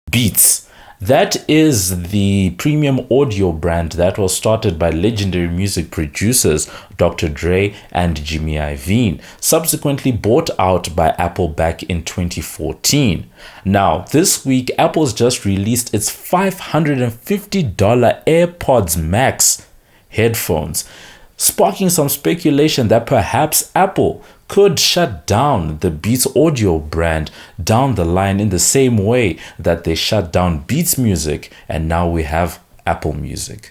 Beats. That is the premium audio brand that was started by legendary music producers Dr. Dre and Jimmy Iovine, subsequently bought out by Apple back in 2014. Now, this week, Apple's just released its $550 AirPods Max headphones, sparking some speculation that perhaps Apple could shut down the Beats audio brand down the line in the same way that they shut down Beats Music and now we have Apple Music.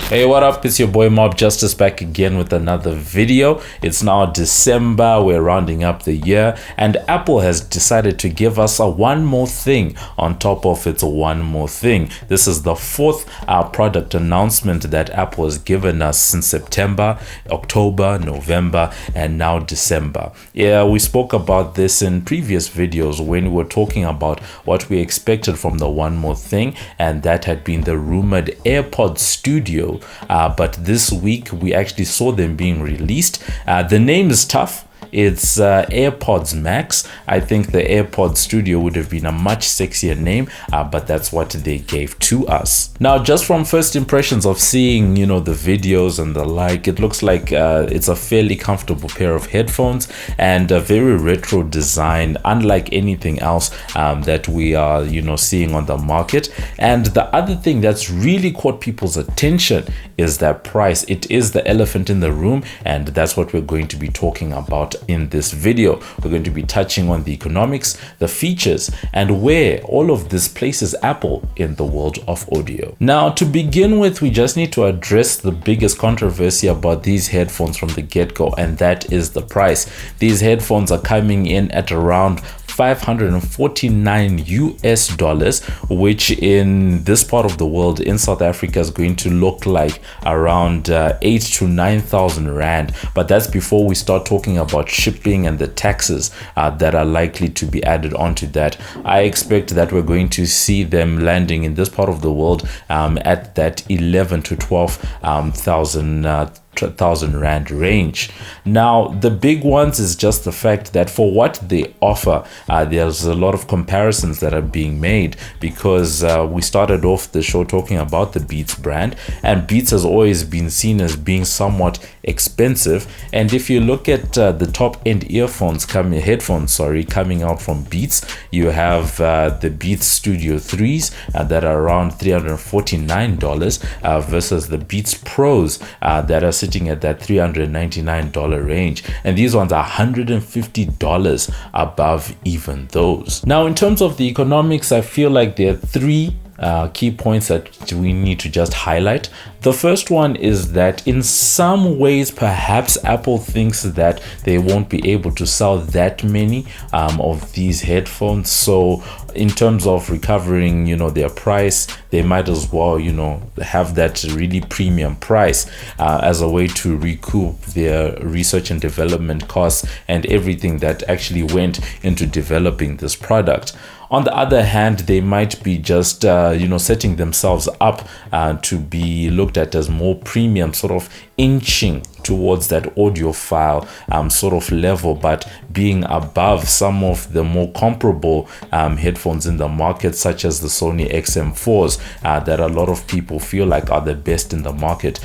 Hey, what up? It's your boy MobbJustice back again with another video. It's now December, we're rounding up the year, and Apple has decided to give us a one more thing on top of its one more thing. This is the fourth product announcement that Apple has given us since September, October, November, and now December. Yeah, we spoke about this in previous videos when we were talking about what we expected from the one more thing, and that had been the rumored AirPods Studio. But this week we actually saw them being released. The name is tough. It's AirPods Max. I think the AirPods Studio would have been a much sexier name, but that's what they gave to us. Now, just from first impressions of seeing, the videos and the like, it looks like it's a fairly comfortable pair of headphones and a very retro design, unlike anything else that we are, seeing on the market. And the other thing that's really caught people's attention is that price. It is the elephant in the room, and that's what we're going to be talking about in this video. We're going to be touching on the economics, the features, and where all of this places Apple in the world of audio. Now, to begin with, we just need to address the biggest controversy about these headphones from the get-go, and that is the price. These headphones are coming in at around $549 US, which in this part of the world, in South Africa, is going to look like around 8,000 to 9,000 Rand. But that's before we start talking about shipping and the taxes that are likely to be added onto that. I expect that we're going to see them landing in this part of the world at that 11 to 12,000 Rand range. Now, the big ones is just the fact that for what they offer, there's a lot of comparisons that are being made, because we started off the show talking about the Beats brand, and Beats has always been seen as being somewhat expensive. And if you look at the top end headphones coming out from Beats, you have the Beats Studio 3s that are around $349 versus the Beats Pros that are sitting at that $399 range, and these ones are $150 above even those. Now, in terms of the economics, I feel like there are three key points that we need to just highlight. The first one is that in some ways, perhaps Apple thinks that they won't be able to sell that many of these headphones. So in terms of recovering, their price, they might as well, have that really premium price as a way to recoup their research and development costs and everything that actually went into developing this product. On the other hand, they might be just, setting themselves up to be looked at as more premium, sort of inching towards that audiophile sort of level, but being above some of the more comparable headphones in the market, such as the Sony XM4s that a lot of people feel like are the best in the market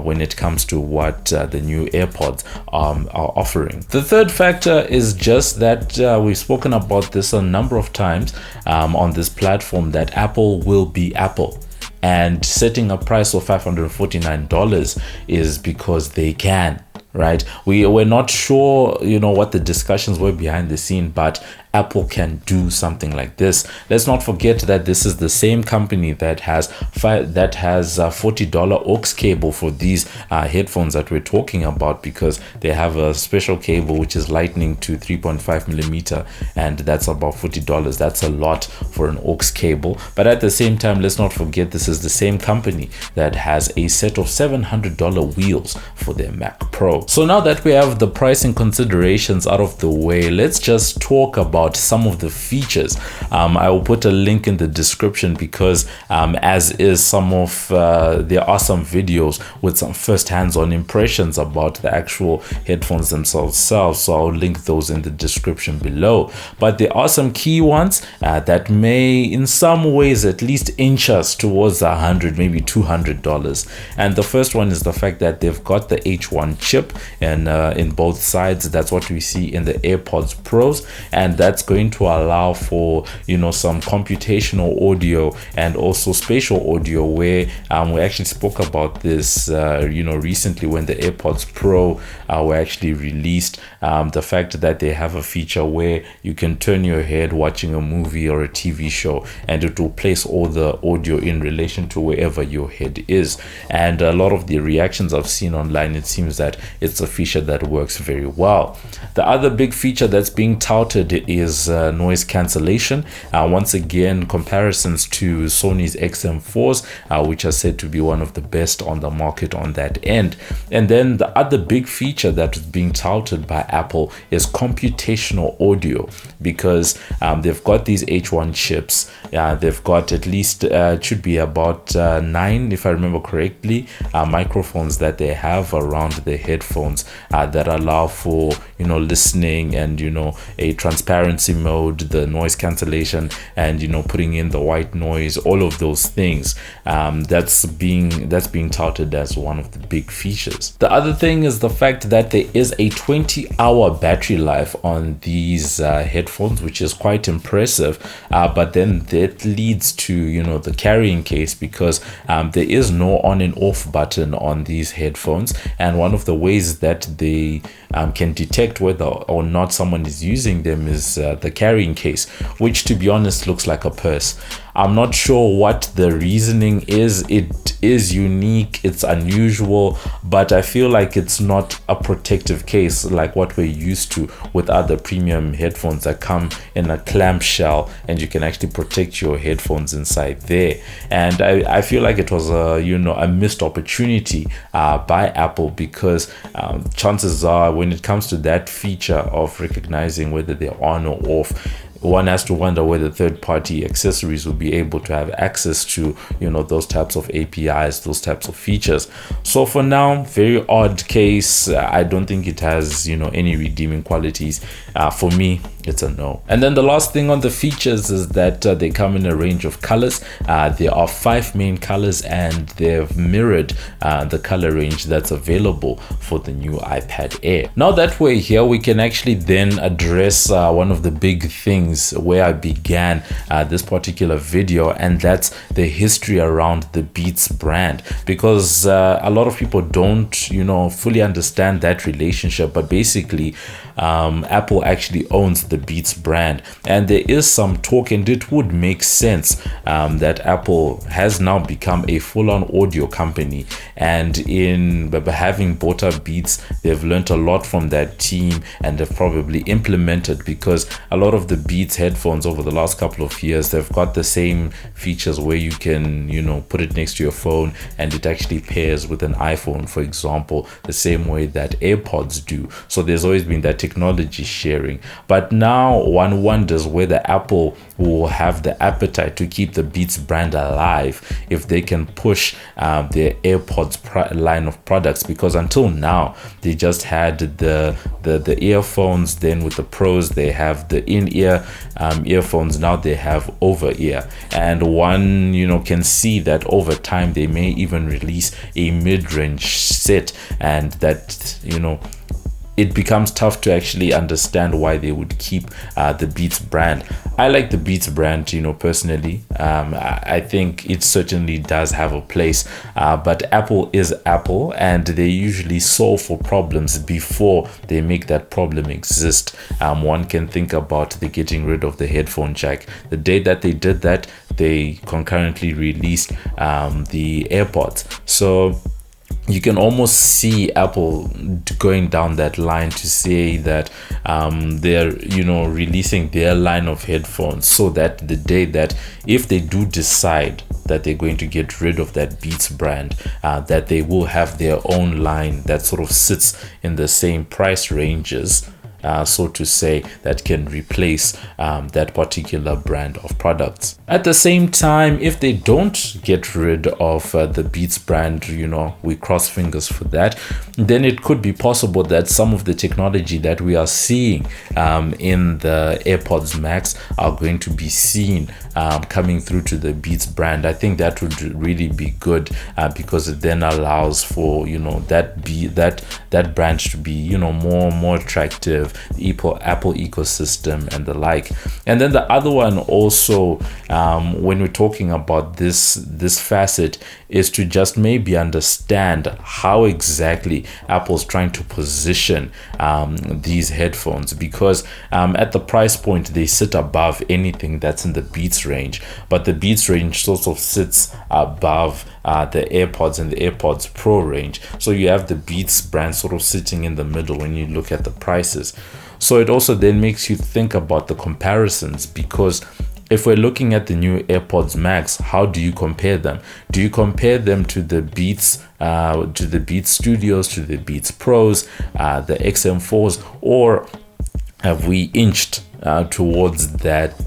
when it comes to what the new AirPods are offering. The third factor is just that we've spoken about this a number of times on this platform, that Apple will be Apple. And setting a price of $549 is because they can, right? We're not sure, what the discussions were behind the scene, but Apple can do something like this. Let's not forget that this is the same company that has $40 aux cable for these headphones that we're talking about, because they have a special cable which is lightning to 3.5 millimeter, and that's about $40. That's a lot for an aux cable. But at the same time, let's not forget this is the same company that has a set of $700 wheels for their Mac Pro. show. So now that we have the pricing considerations out of the way, let's just talk about some of the features. I will put a link in the description because as is some of there are some videos with some first hands-on impressions about the actual headphones themselves, so I'll link those in the description below. But there are some key ones that may in some ways at least inch us towards $100, maybe $200. And the first one is the fact that they've got the H1 chip and in both sides. That's what we see in the AirPods Pros, and that's going to allow for, you know, some computational audio and also spatial audio, where we actually spoke about this you know, recently when the AirPods Pro were actually released. The fact that they have a feature where you can turn your head watching a movie or a TV show and it will place all the audio in relation to wherever your head is. And a lot of the reactions I've seen online, it seems that it's a feature that works very well. The other big feature that's being touted is noise cancellation. Once again, comparisons to Sony's XM4s, which are said to be one of the best on the market on that end. And then the other big feature that is being touted by Apple is computational audio, because they've got these H1 chips. They've got at least it should be about 9, if I remember correctly, microphones that they have around the headphones that allow for, you know, listening and, you know, a transparency mode, the noise cancellation, and, you know, putting in the white noise, all of those things. That's being touted as one of the big features. The other thing is the fact that there is a 20-hour battery life on these headphones, which is quite impressive. But then that leads to, you know, the carrying case, because there is no on and off button on these headphones, and one of the ways that they can detect whether or not someone is using them is the carrying case, which, to be honest, looks like a purse. I'm not sure what the reasoning is. It is unique, it's unusual, but I feel like it's not a protective case like what we're used to with other premium headphones that come in a clamshell and you can actually protect your headphones inside there. And I feel like it was a, you know, a missed opportunity by Apple, because chances are when it comes to that feature of recognizing whether they're on or off, one has to wonder whether third-party accessories will be able to have access to, you know, those types of APIs, those types of features. So for now, very odd case. I don't think it has, you know, any redeeming qualities. For me, it's a no. And then the last thing on the features is that they come in a range of colors. There are 5 main colors, and they've mirrored the color range that's available for the new iPad Air. Now that we're here, we can actually then address one of the big things where I began this particular video, and that's the history around the Beats brand, because a lot of people don't, you know, fully understand that relationship. But basically Apple actually owns the Beats brand, and there is some talk, and it would make sense that Apple has now become a full-on audio company, and in having bought up Beats, they've learned a lot from that team, and they've probably implemented, because a lot of the Beats headphones over the last couple of years, they've got the same features where you can, you know, put it next to your phone and it actually pairs with an iPhone, for example, the same way that AirPods do. So there's always been that technology sharing. But now one wonders whether Apple will have the appetite to keep the Beats brand alive if they can push their AirPods line of products, because until now they just had the earphones. Then with the Pros they have the in-ear earphones. Now they have over-ear, and one, you know, can see that over time they may even release a mid-range set, and that, you know, it becomes tough to actually understand why they would keep the Beats brand. I like the Beats brand, you know, personally. I think it certainly does have a place, but Apple is Apple, and they usually solve for problems before they make that problem exist. One can think about the getting rid of the headphone jack. The day that they did that, they concurrently released the AirPods. So you can almost see Apple going down that line to say that they're releasing their line of headphones, so that the day that if they do decide that they're going to get rid of that Beats brand, that they will have their own line that sort of sits in the same price ranges, so to say, that can replace that particular brand of products. At the same time, if they don't get rid of the Beats brand, we cross fingers for that, then it could be possible that some of the technology that we are seeing in the AirPods Max are going to be seen coming through to the Beats brand. I think that would really be good, because it then allows for that brand to be more attractive, the Apple ecosystem and the like. And then the other one also, when we're talking about this facet, is to just maybe understand how exactly Apple's trying to position these headphones, because at the price point they sit above anything that's in the Beats range, but the Beats range sort of sits above the AirPods and the AirPods Pro range. So you have the Beats brand sort of sitting in the middle when you look at the prices. So it also then makes you think about the comparisons, because if we're looking at the new AirPods Max, how do you compare them? Do you compare them to the Beats Studios, to the Beats Pros, the XM4s, or have we inched towards that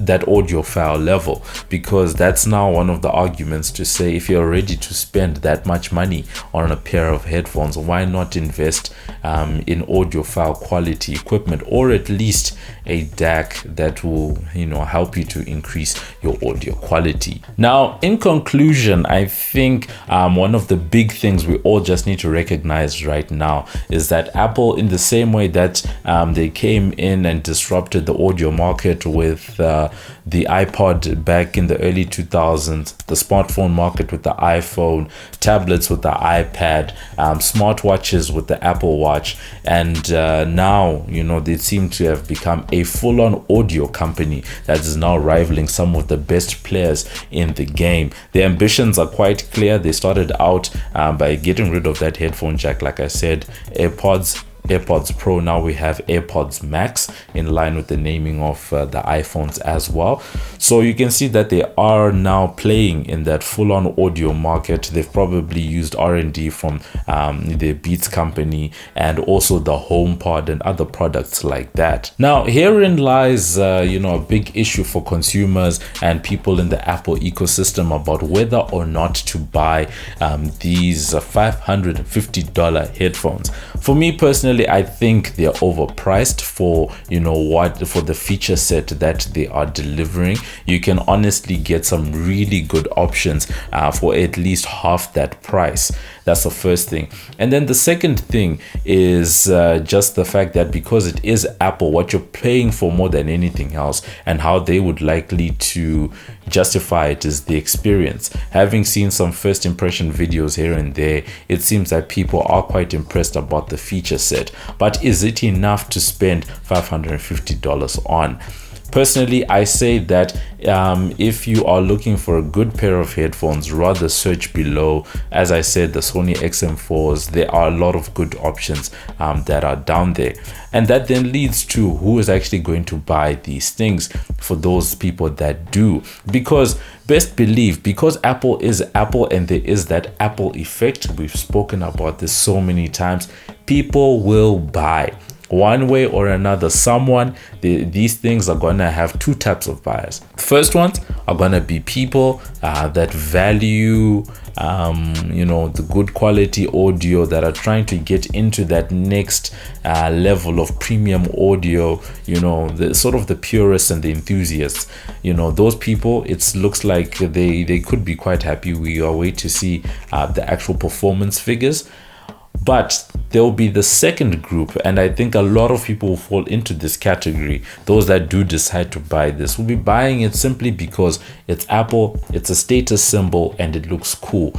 audiophile level? Because that's now one of the arguments to say, if you're ready to spend that much money on a pair of headphones, why not invest in audiophile quality equipment, or at least a DAC that will help you to increase your audio quality. Now, in conclusion, I think one of the big things we all just need to recognize right now is that Apple, in the same way that they came in and disrupted the audio market with the iPod back in the early 2000s, the smartphone market with the iPhone, tablets with the iPad, smartwatches with the Apple Watch, and now they seem to have become a full-on audio company that is now rivaling some of the best players in the game. Their ambitions are quite clear. They started out by getting rid of that headphone jack, like I said, AirPods Pro. Now we have AirPods Max, in line with the naming of the iPhones as well. So you can see that they are now playing in that full-on audio market. They've probably used R&D from the Beats company, and also the HomePod and other products like that. Now herein lies a big issue for consumers and people in the Apple ecosystem about whether or not to buy these $550 headphones. For me personally, I think they're overpriced for for the feature set that they are delivering. You can honestly get some really good options for at least half that price. That's the first thing. And then the second thing is just the fact that because it is Apple, what you're paying for more than anything else, and how they would likely to justify it, is the experience. Having seen some first impression videos here and there, it seems that people are quite impressed about the feature set. But is it enough to spend $550 on? Personally, I say that if you are looking for a good pair of headphones, rather search below. As I said, the Sony XM4s, there are a lot of good options that are down there. And that then leads to who is actually going to buy these things for those people that do. Because best believe, because Apple is Apple and there is that Apple effect, we've spoken about this so many times, people will buy. One way or another, these things are gonna have two types of buyers. First ones are gonna be people that value the good quality audio, that are trying to get into that next level of premium audio, the sort of the purists and the enthusiasts. Those people, it looks like they could be quite happy. We are waiting to see the actual performance figures. But there will be the second group, and I think a lot of people will fall into this category. Those that do decide to buy this will be buying it simply because it's Apple, it's a status symbol, and it looks cool.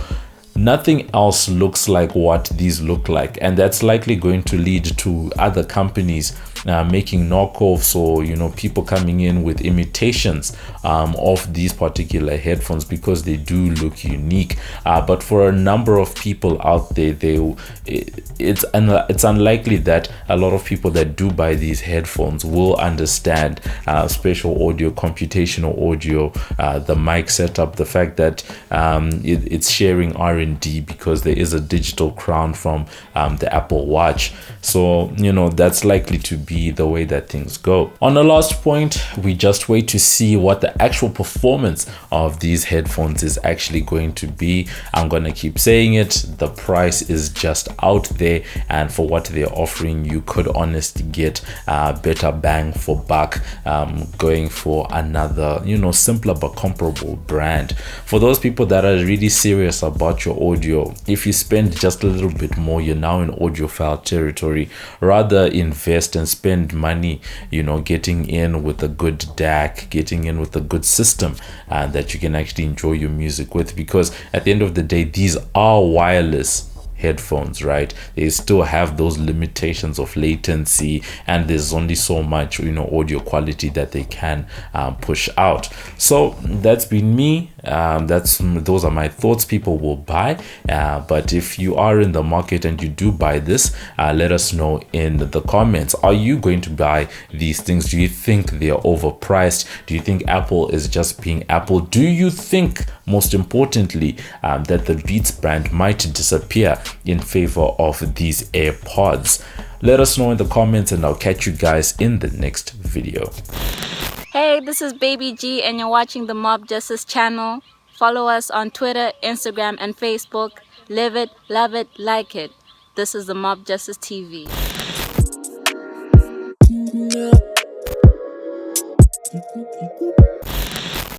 Nothing else looks like what these look like, and that's likely going to lead to other companies making knockoffs, or people coming in with imitations of these particular headphones, because they do look unique. But for a number of people out there, it's unlikely that a lot of people that do buy these headphones will understand spatial audio, computational audio, the mic setup, the fact that it's sharing R&D, because there is a digital crown from the Apple Watch. So that's likely to be the way that things go. On the last point, we just wait to see what the actual performance of these headphones is actually going to be. I'm gonna keep saying it, the price is just out there, and for what they're offering, you could honestly get better bang for buck going for another simpler but comparable brand. For those people that are really serious about your audio, if you spend just a little bit more, you're now in audiophile territory. Rather invest and spend money getting in with a good DAC, getting in with a good system that you can actually enjoy your music with, because at the end of the day, these are wireless headphones, right? They still have those limitations of latency, and there's only so much audio quality that they can push out. So that's been me. Those are my thoughts. People will buy, but if you are in the market and you do buy this, let us know in the comments. Are you going to buy these things? Do you think they're overpriced? Do you think Apple is just being Apple? Do you think, most importantly, that the Beats brand might disappear in favor of these AirPods? Let us know in the comments, and I'll catch you guys in the next video. Hey, this is Baby G, and you're watching the MobbJustice channel. Follow us on Twitter, Instagram, and Facebook. Live it, love it, like it. This is the MobbJustice TV.